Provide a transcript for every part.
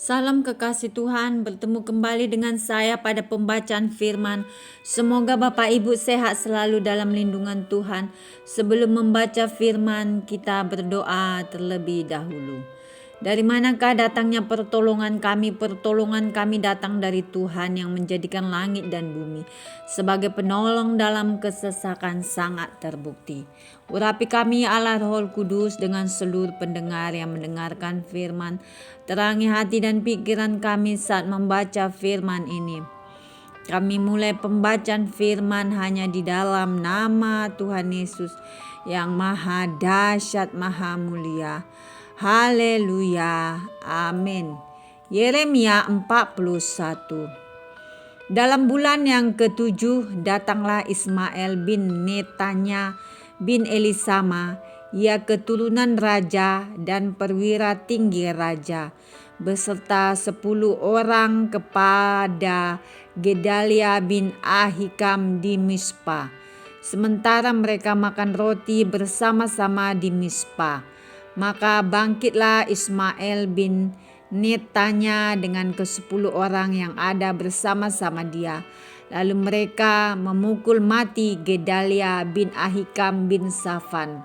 Salam kekasih Tuhan, bertemu kembali dengan saya pada pembacaan firman. Semoga Bapak Ibu sehat selalu dalam lindungan Tuhan. Sebelum membaca firman, kita berdoa terlebih dahulu. Dari manakah datangnya pertolongan kami? Pertolongan kami datang dari Tuhan yang menjadikan langit dan bumi. Sebagai penolong dalam kesesakan sangat terbukti. Urapi kami Allah Roh Kudus dengan seluruh pendengar yang mendengarkan firman. Terangi hati dan pikiran kami saat membaca firman ini. Kami mulai pembacaan firman hanya di dalam nama Tuhan Yesus yang maha dahsyat, maha mulia. Haleluya. Amin. Yeremia 41. Dalam bulan yang ketujuh datanglah Ismail bin Netanya bin Elisama, ia keturunan raja dan perwira tinggi raja, beserta 10 orang kepada Gedalia bin Ahikam di Mispa. Sementara mereka makan roti bersama-sama di Mispa, maka bangkitlah Ismail bin Netanya dengan ke-10 orang yang ada bersama-sama dia. Lalu mereka memukul mati Gedalia bin Ahikam bin Safan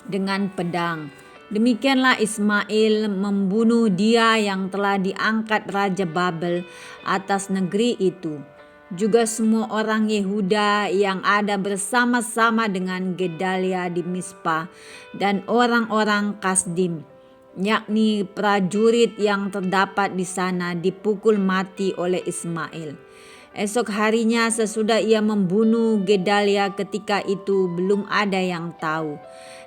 dengan pedang. Demikianlah Ismail membunuh dia yang telah diangkat Raja Babel atas negeri itu. Juga semua orang Yehuda yang ada bersama-sama dengan Gedalia di Mispa dan orang-orang Kasdim, yakni prajurit yang terdapat di sana, dipukul mati oleh Ismail. Esok harinya sesudah ia membunuh Gedalia, ketika itu belum ada yang tahu,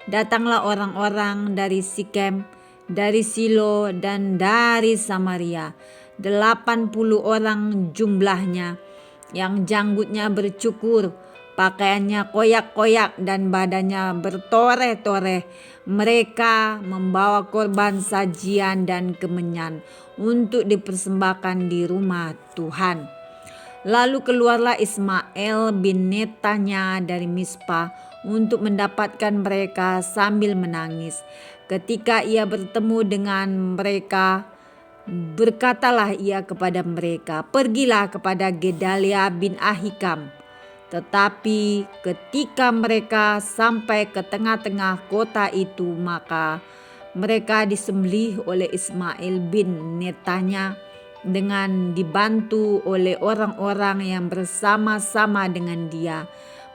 datanglah orang-orang dari Sikem, dari Silo, dan dari Samaria, 80 orang jumlahnya, yang janggutnya bercukur, pakaiannya koyak-koyak, dan badannya bertoreh-toreh. Mereka membawa korban sajian dan kemenyan untuk dipersembahkan di rumah Tuhan. Lalu keluarlah Ismail bin Netanya dari Mispa untuk mendapatkan mereka sambil menangis. Ketika ia bertemu dengan mereka, berkatalah ia kepada mereka, "Pergilah kepada Gedalia bin Ahikam." Tetapi ketika mereka sampai ke tengah-tengah kota itu, maka mereka disembelih oleh Ismail bin Netanya dengan dibantu oleh orang-orang yang bersama-sama dengan dia.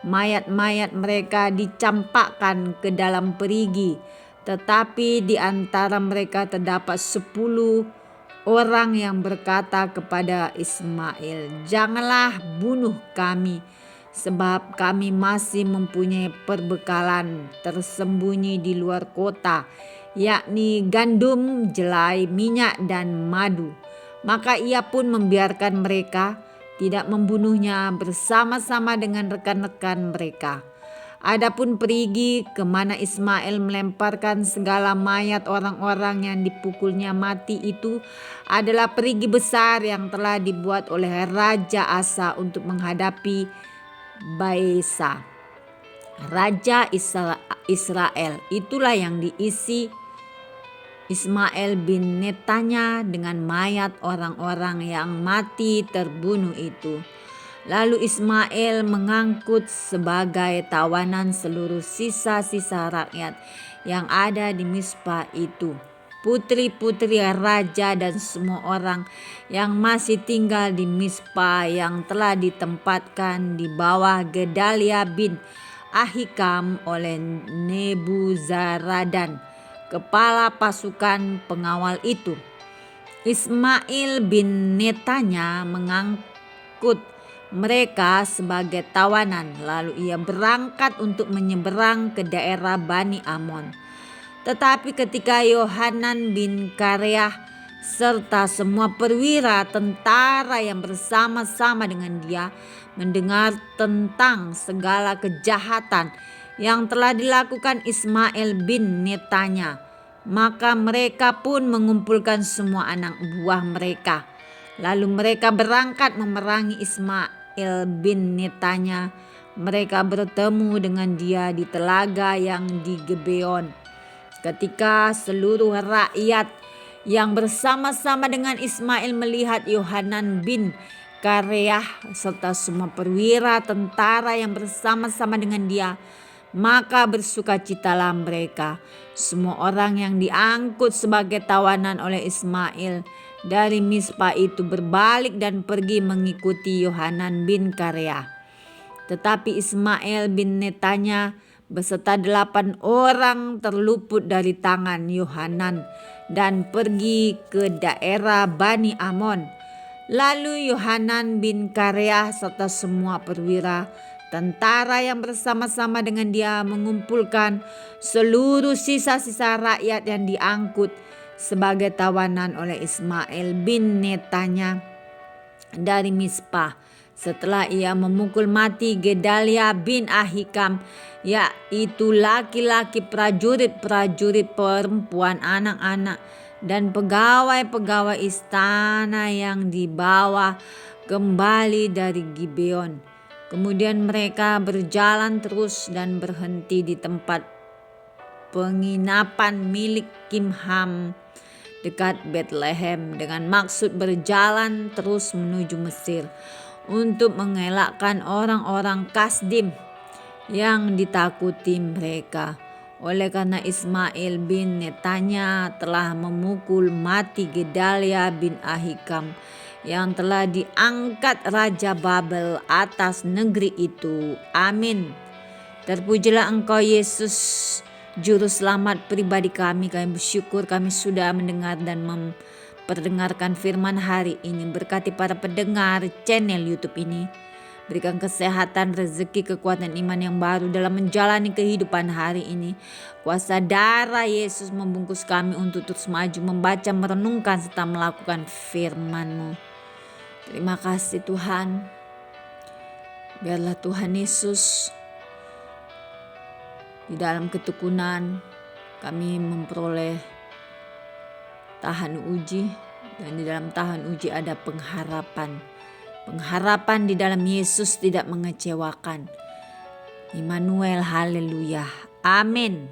Mayat-mayat mereka dicampakkan ke dalam perigi, tetapi di antara mereka terdapat 10 orang yang berkata kepada Ismail, "Janganlah bunuh kami, sebab kami masih mempunyai perbekalan tersembunyi di luar kota, yakni gandum, jelai, minyak, dan madu." Maka ia pun membiarkan mereka, tidak membunuhnya bersama-sama dengan rekan-rekan mereka. Adapun perigi kemana Ismail melemparkan segala mayat orang-orang yang dipukulnya mati itu adalah perigi besar yang telah dibuat oleh Raja Asa untuk menghadapi Baesa, Raja Israel. Itulah yang diisi Ismail bin Netanya dengan mayat orang-orang yang mati terbunuh itu. Lalu Ismail mengangkut sebagai tawanan seluruh sisa-sisa rakyat yang ada di Mispa itu, putri-putri raja dan semua orang yang masih tinggal di Mispa yang telah ditempatkan di bawah Gedalia bin Ahikam oleh Nebuzaradan, kepala pasukan pengawal itu. Ismail bin Netanya mengangkut mereka sebagai tawanan, lalu ia berangkat untuk menyeberang ke daerah Bani Amon. Tetapi ketika Yohanan bin Kareah serta semua perwira tentara yang bersama-sama dengan dia mendengar tentang segala kejahatan yang telah dilakukan Ismail bin Netanya, maka mereka pun mengumpulkan semua anak buah mereka. Lalu mereka berangkat memerangi Ismail bin Netanya. Mereka bertemu dengan dia di telaga yang di Gibeon. Ketika seluruh rakyat yang bersama-sama dengan Ismail melihat Yohanan bin Kareah serta semua perwira tentara yang bersama-sama dengan dia, maka bersukacitalah mereka. Semua orang yang diangkut sebagai tawanan oleh Ismail dari Mispa itu berbalik dan pergi mengikuti Yohanan bin Kareah. Tetapi Ismail bin Netanya beserta 8 orang terluput dari tangan Yohanan dan pergi ke daerah Bani Amon. Lalu Yohanan bin Kareah serta semua perwira tentara yang bersama-sama dengan dia mengumpulkan seluruh sisa-sisa rakyat yang diangkut sebagai tawanan oleh Ismail bin Netanya dari Mispa. Setelah ia memukul mati Gedalia bin Ahikam, yaitu laki-laki prajurit-prajurit perempuan, anak-anak, dan pegawai-pegawai istana yang dibawa kembali dari Gibeon. Kemudian mereka berjalan terus dan berhenti di tempat penginapan milik Kimham dekat Bethlehem dengan maksud berjalan terus menuju Mesir untuk mengelakkan orang-orang Kasdim yang ditakuti mereka. Oleh karena Ismail bin Netanya telah memukul mati Gedalia bin Ahikam yang telah diangkat Raja Babel atas negeri itu. Amin. Terpujilah Engkau Yesus, Juru Selamat pribadi kami. Kami bersyukur kami sudah mendengar dan memperdengarkan firman hari ini. Berkati para pendengar channel YouTube ini. Berikan kesehatan, rezeki, kekuatan iman yang baru dalam menjalani kehidupan hari ini. Kuasa darah Yesus membungkus kami untuk terus maju, membaca, merenungkan, serta melakukan firman-Mu. Terima kasih Tuhan. Biarlah Tuhan Yesus di dalam ketekunan kami memperoleh tahan uji, dan di dalam tahan uji ada pengharapan. Pengharapan di dalam Yesus tidak mengecewakan. Immanuel, haleluya. Amin.